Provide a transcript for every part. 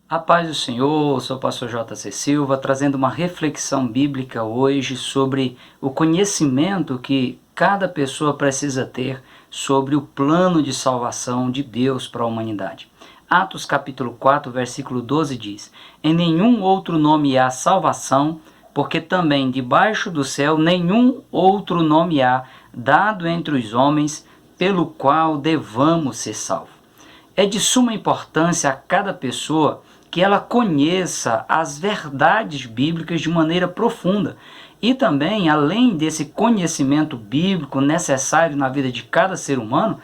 A paz do Senhor, eu sou o pastor J.C. Silva, trazendo uma reflexão bíblica hoje sobre o conhecimento que cada pessoa precisa ter sobre o plano de salvação de Deus para a humanidade. Atos capítulo 4, versículo 12 diz: Em nenhum outro nome há salvação, porque também debaixo do céu nenhum outro nome há dado entre os homens, pelo qual devamos ser salvos. É de suma importância a cada pessoa que ela conheça as verdades bíblicas de maneira profunda. E também, além desse conhecimento bíblico necessário na vida de cada ser humano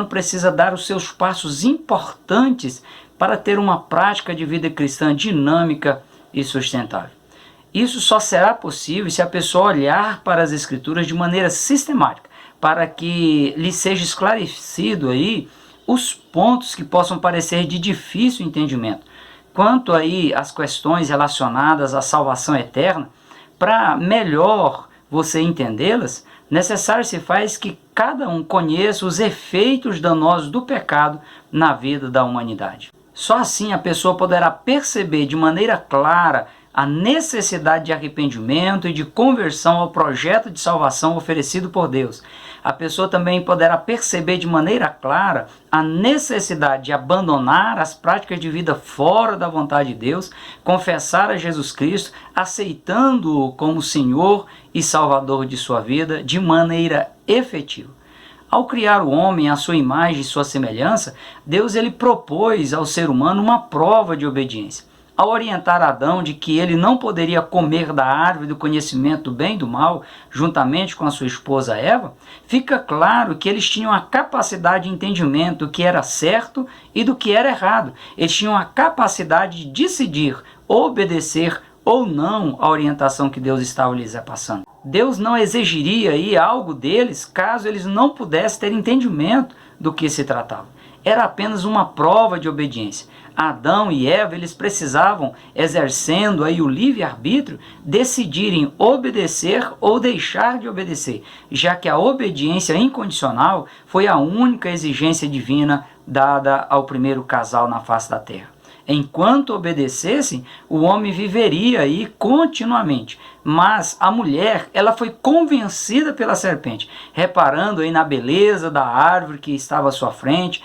precisa dar os seus passos importantes para ter uma prática de vida cristã dinâmica e sustentável. Isso só será possível se a pessoa olhar para as Escrituras de maneira sistemática, para que lhe seja esclarecido aí os pontos que possam parecer de difícil entendimento. Quanto aí às questões relacionadas à salvação eterna, para melhor você entendê-las, necessário se faz que cada um conheça os efeitos danosos do pecado na vida da humanidade. Só assim a pessoa poderá perceber de maneira clara a necessidade de arrependimento e de conversão ao projeto de salvação oferecido por Deus. A pessoa também poderá perceber de maneira clara a necessidade de abandonar as práticas de vida fora da vontade de Deus, confessar a Jesus Cristo, aceitando-o como Senhor e Salvador de sua vida de maneira efetiva. Ao criar o homem à sua imagem e sua semelhança, Deus ele propôs ao ser humano uma prova de obediência. Ao orientar Adão de que ele não poderia comer da árvore do conhecimento do bem e do mal, juntamente com a sua esposa Eva, fica claro que eles tinham a capacidade de entendimento do que era certo e do que era errado. Eles tinham a capacidade de decidir, obedecer ou não a orientação que Deus estava lhes passando. Deus não exigiria aí algo deles caso eles não pudessem ter entendimento do que se tratava. Era apenas uma prova de obediência. Adão e Eva, eles precisavam, exercendo aí o livre-arbítrio, decidirem obedecer ou deixar de obedecer, já que a obediência incondicional foi a única exigência divina dada ao primeiro casal na face da terra. Enquanto obedecessem, o homem viveria aí continuamente. Mas a mulher, ela foi convencida pela serpente, reparando aí na beleza da árvore que estava à sua frente,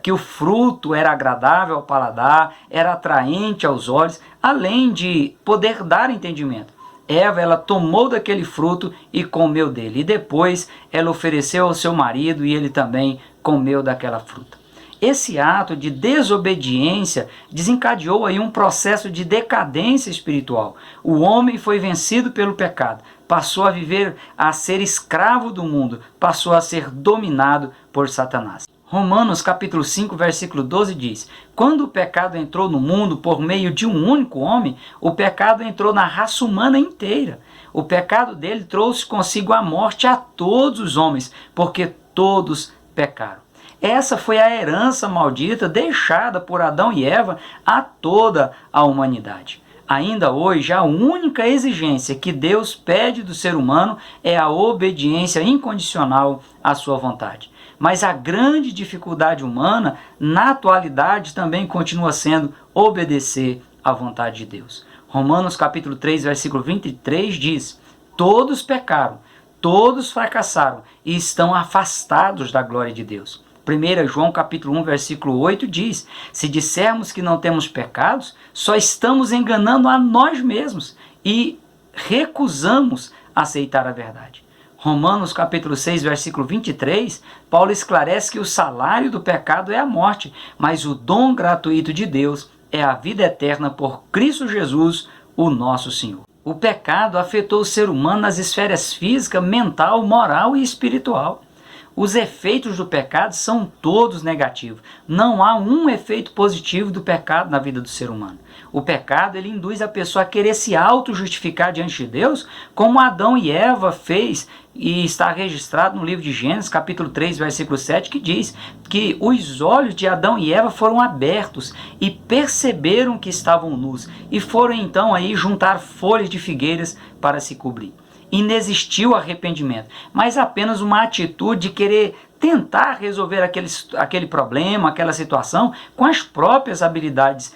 que o fruto era agradável ao paladar, era atraente aos olhos, além de poder dar entendimento. Eva, ela tomou daquele fruto e comeu dele. E depois ela ofereceu ao seu marido e ele também comeu daquela fruta. Esse ato de desobediência desencadeou aí um processo de decadência espiritual. O homem foi vencido pelo pecado, passou a viver, a ser escravo do mundo, passou a ser dominado por Satanás. Romanos capítulo 5, versículo 12 diz: Quando o pecado entrou no mundo por meio de um único homem, o pecado entrou na raça humana inteira. O pecado dele trouxe consigo a morte a todos os homens, porque todos pecaram. Essa foi a herança maldita deixada por Adão e Eva a toda a humanidade. Ainda hoje, a única exigência que Deus pede do ser humano é a obediência incondicional à sua vontade. Mas a grande dificuldade humana, na atualidade, também continua sendo obedecer à vontade de Deus. Romanos capítulo 3, versículo 23 diz: Todos pecaram, todos fracassaram e estão afastados da glória de Deus. 1 João capítulo 1, versículo 8 diz: Se dissermos que não temos pecados, só estamos enganando a nós mesmos e recusamos aceitar a verdade. Romanos capítulo 6, versículo 23, Paulo esclarece que o salário do pecado é a morte, mas o dom gratuito de Deus é a vida eterna por Cristo Jesus, o nosso Senhor. O pecado afetou o ser humano nas esferas física, mental, moral e espiritual. Os efeitos do pecado são todos negativos. Não há um efeito positivo do pecado na vida do ser humano. O pecado ele induz a pessoa a querer se auto-justificar diante de Deus, como Adão e Eva fez, e está registrado no livro de Gênesis, capítulo 3, versículo 7, que diz que os olhos de Adão e Eva foram abertos e perceberam que estavam nus, e foram então aí juntar folhas de figueiras para se cobrir. inexistiu arrependimento, mas apenas uma atitude de querer tentar resolver aquele problema, aquela situação, com as próprias habilidades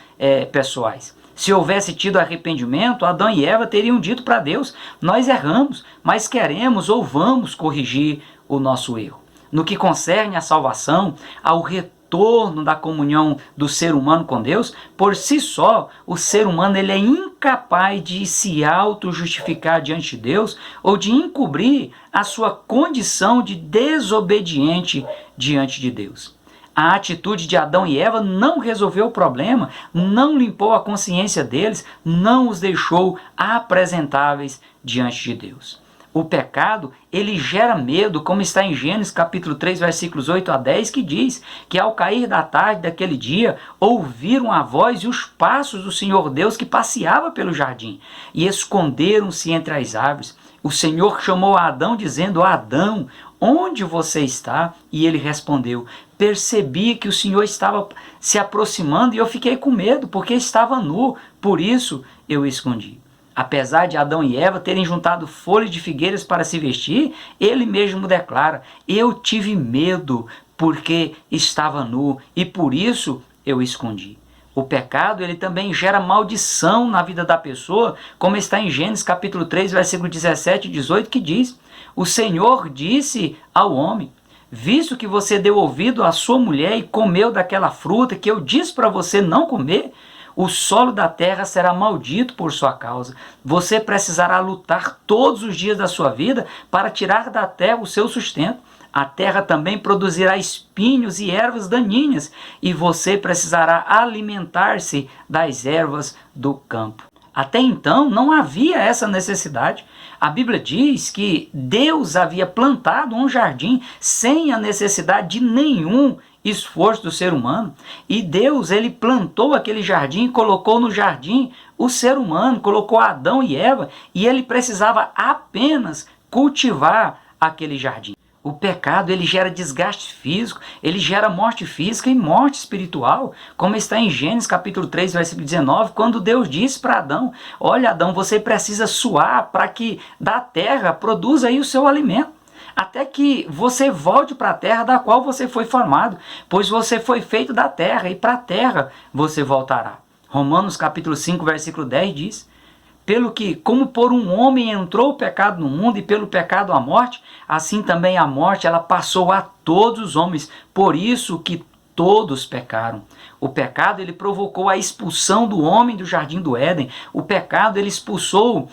pessoais. Se houvesse tido arrependimento, Adão e Eva teriam dito para Deus: nós erramos, mas queremos ou vamos corrigir o nosso erro. No que concerne à salvação, ao retorno da comunhão do ser humano com Deus, por si só, o ser humano ele é incapaz de se auto-justificar diante de Deus ou de encobrir a sua condição de desobediente diante de Deus. A atitude de Adão e Eva não resolveu o problema, não limpou a consciência deles, não os deixou apresentáveis diante de Deus. O pecado, ele gera medo, como está em Gênesis capítulo 3, versículos 8 a 10, que diz que ao cair da tarde daquele dia, ouviram a voz e os passos do Senhor Deus que passeava pelo jardim, e esconderam-se entre as árvores. O Senhor chamou a Adão dizendo: Adão, onde você está? E ele respondeu: percebi que o Senhor estava se aproximando e eu fiquei com medo, porque estava nu, por isso eu escondi. Apesar de Adão e Eva terem juntado folhas de figueiras para se vestir, ele mesmo declara: eu tive medo porque estava nu e por isso eu escondi. O pecado, ele também gera maldição na vida da pessoa, como está em Gênesis capítulo 3, versículo 17 e 18, que diz: o Senhor disse ao homem: visto que você deu ouvido à sua mulher e comeu daquela fruta que eu disse para você não comer, o solo da terra será maldito por sua causa. Você precisará lutar todos os dias da sua vida para tirar da terra o seu sustento. A terra também produzirá espinhos e ervas daninhas, e você precisará alimentar-se das ervas do campo. Até então não havia essa necessidade. A Bíblia diz que Deus havia plantado um jardim sem a necessidade de nenhum esforço do ser humano, e Deus ele plantou aquele jardim, colocou no jardim o ser humano, colocou Adão e Eva, e ele precisava apenas cultivar aquele jardim. O pecado ele gera desgaste físico, ele gera morte física e morte espiritual, como está em Gênesis capítulo 3, versículo 19, quando Deus disse para Adão: olha, Adão, você precisa suar para que da terra produza aí o seu alimento, até que você volte para a terra da qual você foi formado, pois você foi feito da terra e para a terra você voltará. Romanos capítulo 5, versículo 10 diz: pelo que, como por um homem entrou o pecado no mundo e pelo pecado a morte, assim também a morte ela passou a todos os homens, por isso que todos pecaram. O pecado ele provocou a expulsão do homem do jardim do Éden. O pecado ele expulsou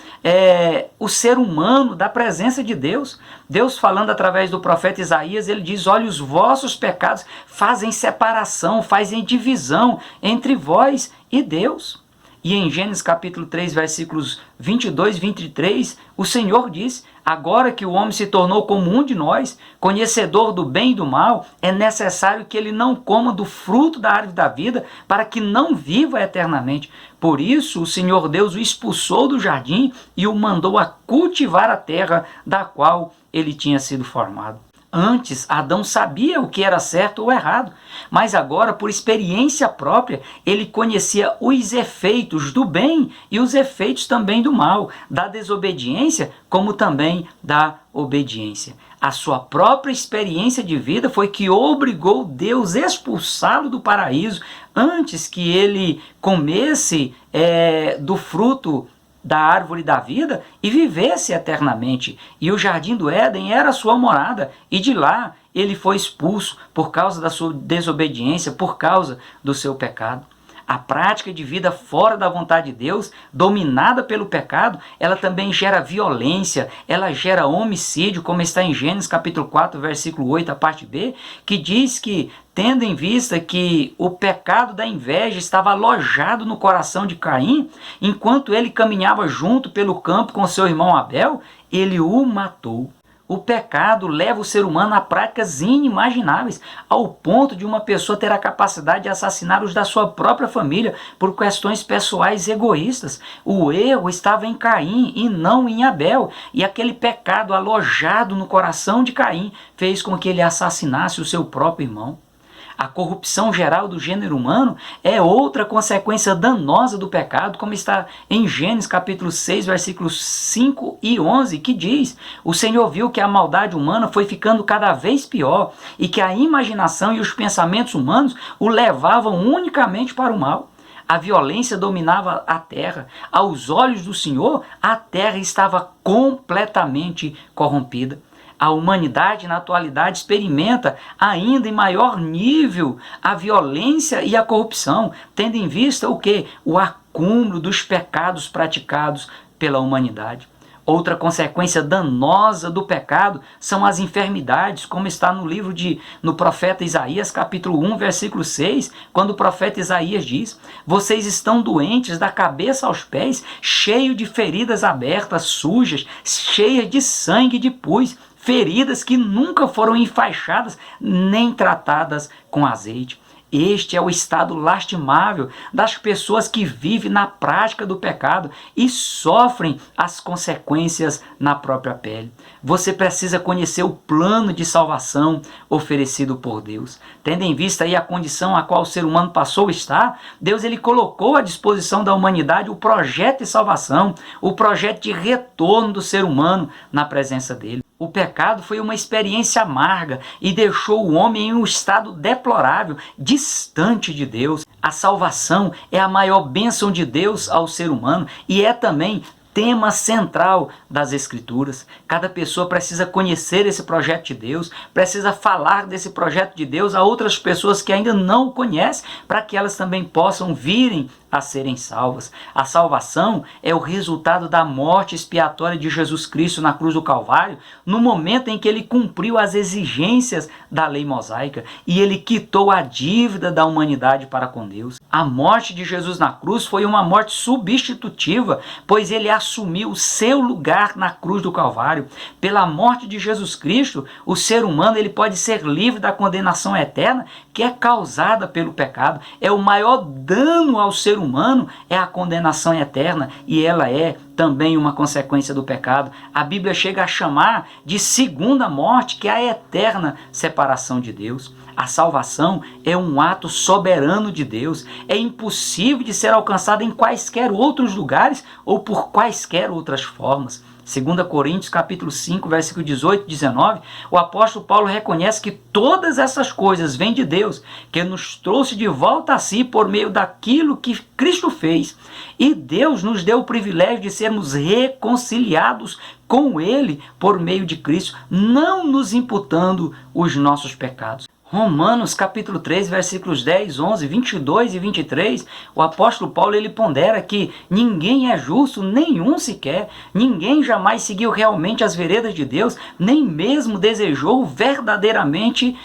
o ser humano da presença de Deus. Deus, falando através do profeta Isaías, ele diz: olha, os vossos pecados fazem separação, fazem divisão entre vós e Deus. E em Gênesis capítulo 3, versículos 22 e 23, o Senhor diz: agora que o homem se tornou como um de nós, conhecedor do bem e do mal, é necessário que ele não coma do fruto da árvore da vida, para que não viva eternamente. Por isso o Senhor Deus o expulsou do jardim e o mandou a cultivar a terra da qual ele tinha sido formado. Antes, Adão sabia o que era certo ou errado, mas agora, por experiência própria, ele conhecia os efeitos do bem e os efeitos também do mal, da desobediência como também da obediência. A sua própria experiência de vida foi que obrigou Deus a expulsá-lo do paraíso antes que ele comesse do fruto da árvore da vida e vivesse eternamente. E o jardim do Éden era a sua morada, e de lá ele foi expulso por causa da sua desobediência, por causa do seu pecado. A prática de vida fora da vontade de Deus, dominada pelo pecado, ela também gera violência, ela gera homicídio, como está em Gênesis capítulo 4, versículo 8, a parte B, que diz que, tendo em vista que o pecado da inveja estava alojado no coração de Caim, enquanto ele caminhava junto pelo campo com seu irmão Abel, ele o matou. O pecado leva o ser humano a práticas inimagináveis, ao ponto de uma pessoa ter a capacidade de assassinar os da sua própria família por questões pessoais egoístas. O erro estava em Caim e não em Abel, e aquele pecado alojado no coração de Caim fez com que ele assassinasse o seu próprio irmão. A corrupção geral do gênero humano é outra consequência danosa do pecado, como está em Gênesis capítulo 6, versículos 5 e 11, que diz: o Senhor viu que a maldade humana foi ficando cada vez pior e que a imaginação e os pensamentos humanos o levavam unicamente para o mal. A violência dominava a terra. Aos olhos do Senhor, a terra estava completamente corrompida. A humanidade, na atualidade, experimenta ainda em maior nível a violência e a corrupção, tendo em vista o quê? O acúmulo dos pecados praticados pela humanidade. Outra consequência danosa do pecado são as enfermidades, como está no profeta Isaías, capítulo 1, versículo 6, quando o profeta Isaías diz: vocês estão doentes da cabeça aos pés, cheios de feridas abertas, sujas, cheias de sangue e de pus, feridas que nunca foram enfaixadas nem tratadas com azeite. Este é o estado lastimável das pessoas que vivem na prática do pecado e sofrem as consequências na própria pele. Você precisa conhecer o plano de salvação oferecido por Deus. Tendo em vista aí a condição a qual o ser humano passou a estar, Deus ele colocou à disposição da humanidade o projeto de salvação, o projeto de retorno do ser humano na presença dele. O pecado foi uma experiência amarga e deixou o homem em um estado deplorável, distante de Deus. A salvação é a maior bênção de Deus ao ser humano e é também tema central das Escrituras. Cada pessoa precisa conhecer esse projeto de Deus, precisa falar desse projeto de Deus a outras pessoas que ainda não o conhecem, para que elas também possam virem a serem salvas. A salvação é o resultado da morte expiatória de Jesus Cristo na cruz do Calvário, no momento em que ele cumpriu as exigências da lei mosaica e ele quitou a dívida da humanidade para com Deus. A morte de Jesus na cruz foi uma morte substitutiva, pois ele assumiu o seu lugar na cruz do Calvário. Pela morte de Jesus Cristo, o ser humano ele pode ser livre da condenação eterna que é causada pelo pecado. É o maior dano ao ser humano, é a condenação eterna, e ela é também uma consequência do pecado. A Bíblia chega a chamar de segunda morte, que é a eterna separação de Deus. A salvação é um ato soberano de Deus. É impossível de ser alcançada em quaisquer outros lugares ou por quaisquer outras formas. 2 Coríntios capítulo 5, versículo 18 e 19, o apóstolo Paulo reconhece que todas essas coisas vêm de Deus, que nos trouxe de volta a si por meio daquilo que Cristo fez. E Deus nos deu o privilégio de sermos reconciliados com Ele por meio de Cristo, não nos imputando os nossos pecados. Romanos capítulo 3, versículos 10, 11, 22 e 23, o apóstolo Paulo ele pondera que ninguém é justo, nenhum sequer, ninguém jamais seguiu realmente as veredas de Deus, nem mesmo desejou verdadeiramente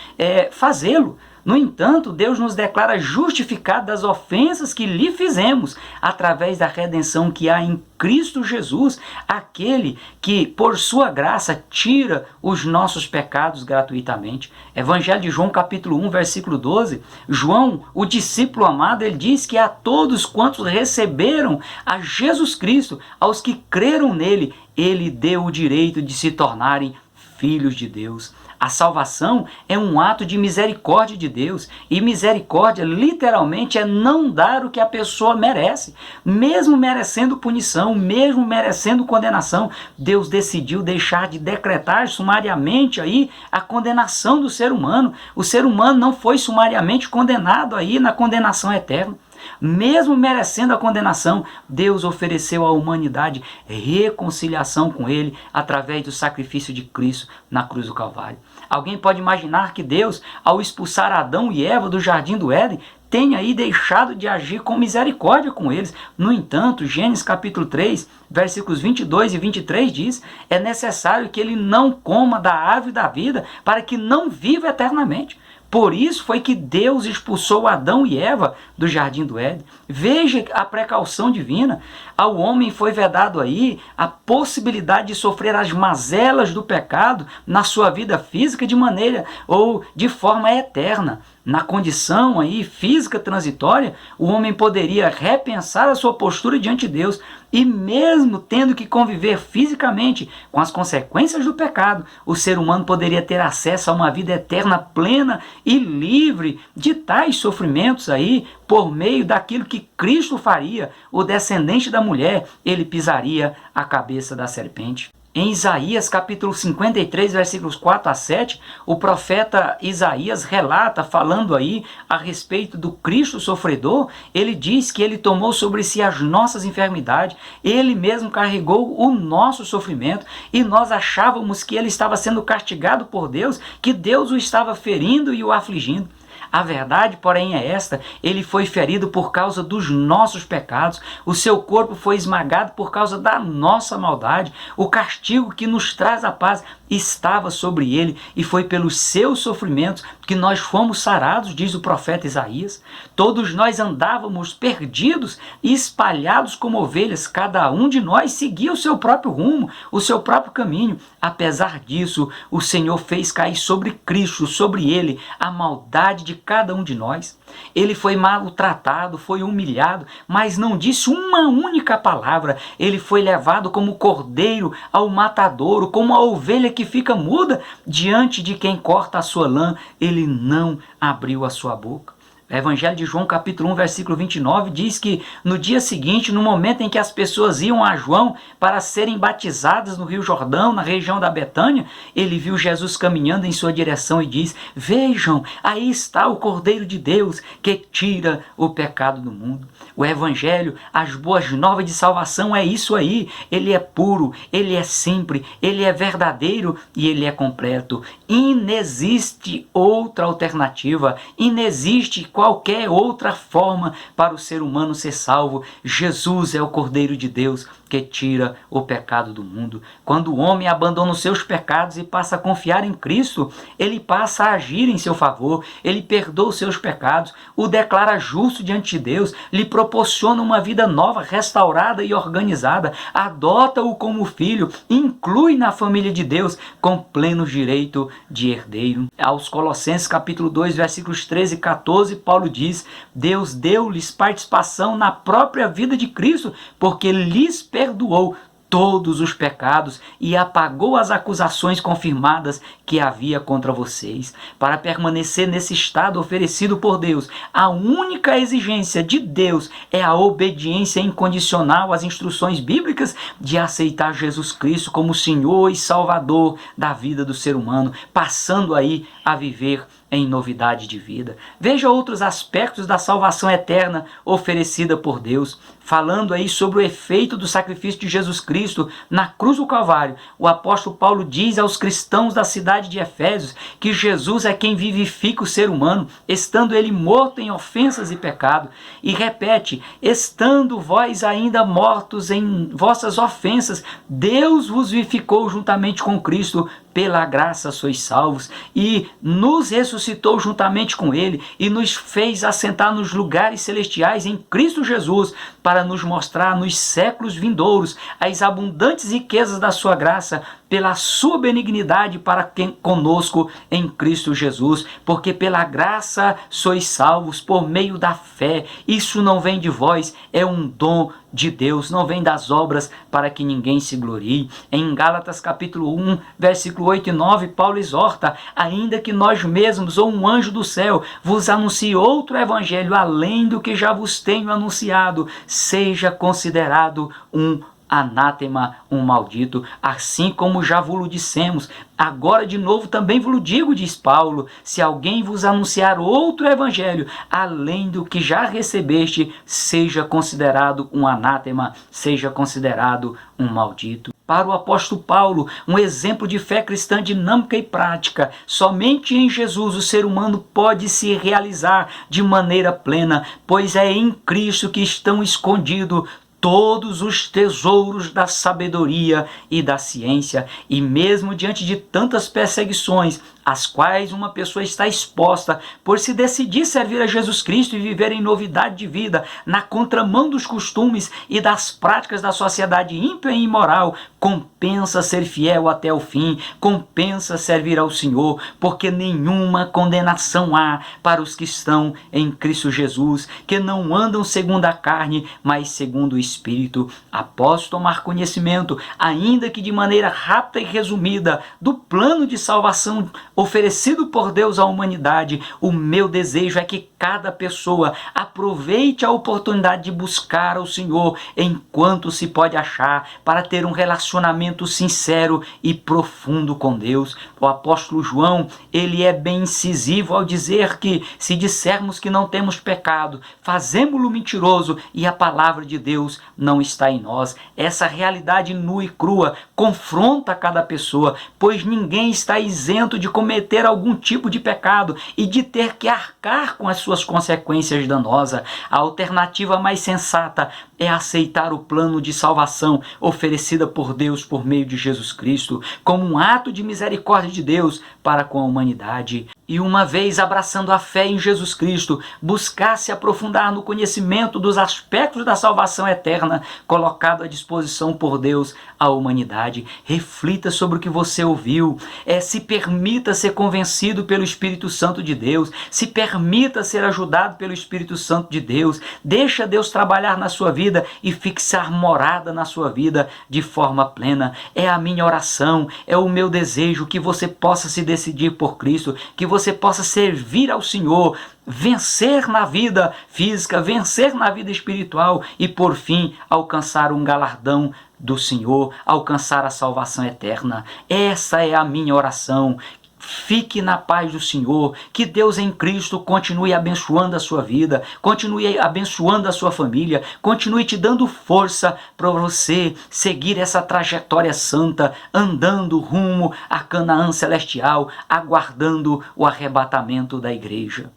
fazê-lo. No entanto, Deus nos declara justificados das ofensas que lhe fizemos, através da redenção que há em Cristo Jesus, aquele que, por sua graça, tira os nossos pecados gratuitamente. Evangelho de João, capítulo 1, versículo 12, João, o discípulo amado, ele diz que a todos quantos receberam a Jesus Cristo, aos que creram nele, ele deu o direito de se tornarem filhos de Deus. A salvação é um ato de misericórdia de Deus, e misericórdia literalmente é não dar o que a pessoa merece. Mesmo merecendo punição, mesmo merecendo condenação, Deus decidiu deixar de decretar sumariamente aí a condenação do ser humano. O ser humano não foi sumariamente condenado aí na condenação eterna. Mesmo merecendo a condenação, Deus ofereceu à humanidade reconciliação com Ele através do sacrifício de Cristo na cruz do Calvário. Alguém pode imaginar que Deus, ao expulsar Adão e Eva do jardim do Éden, tenha aí deixado de agir com misericórdia com eles. No entanto, Gênesis capítulo 3, versículos 22 e 23 diz: é necessário que ele não coma da árvore da vida para que não viva eternamente. Por isso foi que Deus expulsou Adão e Eva do jardim do Éden. Veja a precaução divina. Ao homem foi vedado aí a possibilidade de sofrer as mazelas do pecado na sua vida física de maneira ou de forma eterna. Na condição aí física transitória, o homem poderia repensar a sua postura diante de Deus e mesmo tendo que conviver fisicamente com as consequências do pecado, o ser humano poderia ter acesso a uma vida eterna plena e livre de tais sofrimentos aí por meio daquilo que Cristo faria. O descendente da mulher, ele pisaria a cabeça da serpente. Em Isaías capítulo 53, versículos 4 a 7, o profeta Isaías relata, falando aí a respeito do Cristo sofredor, ele diz que ele tomou sobre si as nossas enfermidades, ele mesmo carregou o nosso sofrimento, e nós achávamos que ele estava sendo castigado por Deus, que Deus o estava ferindo e o afligindo. A verdade, porém, é esta: ele foi ferido por causa dos nossos pecados, o seu corpo foi esmagado por causa da nossa maldade, o castigo que nos traz a paz estava sobre ele, e foi pelos seus sofrimentos que nós fomos sarados, diz o profeta Isaías. Todos nós andávamos perdidos e espalhados como ovelhas, cada um de nós seguia o seu próprio rumo, o seu próprio caminho. Apesar disso, o Senhor fez cair sobre Cristo, sobre ele, a maldade de cada um de nós. Ele foi maltratado, foi humilhado, mas não disse uma única palavra. Ele foi levado como cordeiro ao matadouro, como a ovelha que fica muda diante de quem corta a sua lã. Ele não abriu a sua boca. O Evangelho de João, capítulo 1, versículo 29, diz que no dia seguinte, no momento em que as pessoas iam a João para serem batizadas no Rio Jordão, na região da Betânia, ele viu Jesus caminhando em sua direção e diz: vejam, aí está o Cordeiro de Deus que tira o pecado do mundo. O Evangelho, as boas novas de salvação, é isso aí. Ele é puro, ele é sempre, ele é verdadeiro e ele é completo. Inexiste outra alternativa, inexiste qualquer outra forma para o ser humano ser salvo. Jesus é o Cordeiro de Deus que tira o pecado do mundo. Quando o homem abandona os seus pecados e passa a confiar em Cristo, ele passa a agir em seu favor, ele perdoa os seus pecados, o declara justo diante de Deus, lhe proporciona uma vida nova, restaurada e organizada, adota-o como filho, inclui na família de Deus com pleno direito de herdeiro. Aos Colossenses capítulo 2, versículos 13 e 14, Paulo diz: Deus deu-lhes participação na própria vida de Cristo, porque lhes perdoou todos os pecados e apagou as acusações confirmadas que havia contra vocês. Para permanecer nesse estado oferecido por Deus, a única exigência de Deus é a obediência incondicional às instruções bíblicas de aceitar Jesus Cristo como Senhor e Salvador da vida do ser humano, passando aí a viver em novidade de vida. Veja outros aspectos da salvação eterna oferecida por Deus. Falando aí sobre o efeito do sacrifício de Jesus Cristo na cruz do Calvário, o apóstolo Paulo diz aos cristãos da cidade de Efésios que Jesus é quem vivifica o ser humano, estando ele morto em ofensas e pecado. E repete: estando vós ainda mortos em vossas ofensas, Deus vos vivificou juntamente com Cristo, pela graça sois salvos, e nos ressuscitou juntamente com ele, e nos fez assentar nos lugares celestiais em Cristo Jesus, para nos mostrar nos séculos vindouros as abundantes riquezas da sua graça, pela sua benignidade para conosco em Cristo Jesus, porque pela graça sois salvos por meio da fé. Isso não vem de vós, é um dom de Deus, não vem das obras para que ninguém se glorie. Em Gálatas capítulo 1, versículo 8 e 9, Paulo exorta: ainda que nós mesmos ou um anjo do céu vos anuncie outro evangelho além do que já vos tenho anunciado, seja considerado um anátema, um maldito, assim como já vos dissemos. Agora de novo também vos digo, diz Paulo: se alguém vos anunciar outro evangelho além do que já recebeste, seja considerado um anátema, seja considerado um maldito. Para o apóstolo Paulo, um exemplo de fé cristã dinâmica e prática. Somente em Jesus o ser humano pode se realizar de maneira plena, pois é em Cristo que estão escondidos todos os tesouros da sabedoria e da ciência. E mesmo diante de tantas perseguições, às quais uma pessoa está exposta por se decidir servir a Jesus Cristo e viver em novidade de vida, na contramão dos costumes e das práticas da sociedade ímpia e imoral, compensa ser fiel até o fim, compensa servir ao Senhor, porque nenhuma condenação há para os que estão em Cristo Jesus, que não andam segundo a carne, mas segundo o Espírito. Após tomar conhecimento, ainda que de maneira rápida e resumida, do plano de salvação oferecido por Deus à humanidade, o meu desejo é que cada pessoa aproveite a oportunidade de buscar ao Senhor enquanto se pode achar, para ter um relacionamento sincero e profundo com Deus. O apóstolo João, ele é bem incisivo ao dizer que, se dissermos que não temos pecado, fazemo-lo mentiroso e a palavra de Deus não está em nós. Essa realidade nua e crua confronta cada pessoa, pois ninguém está isento de cometer algum tipo de pecado e de ter que arcar com as suas consequências danosas. A alternativa mais sensata é aceitar o plano de salvação oferecida por Deus por meio de Jesus Cristo, como um ato de misericórdia de Deus para com a humanidade. E uma vez abraçando a fé em Jesus Cristo, buscar se aprofundar no conhecimento dos aspectos da salvação eterna colocado à disposição por Deus à humanidade. Reflita sobre o que você ouviu, se permita ser convencido pelo Espírito Santo de Deus, se permita ser ajudado pelo Espírito Santo de Deus, deixa Deus trabalhar na sua vida e fixar morada na sua vida de forma plena. É a minha oração, é o meu desejo que você possa se decidir por Cristo, que você possa servir ao Senhor, vencer na vida física, vencer na vida espiritual e, por fim, alcançar um galardão do Senhor, alcançar a salvação eterna. Essa é a minha oração. Fique na paz do Senhor, que Deus em Cristo continue abençoando a sua vida, continue abençoando a sua família, continue te dando força para você seguir essa trajetória santa, andando rumo a Canaã celestial, aguardando o arrebatamento da igreja.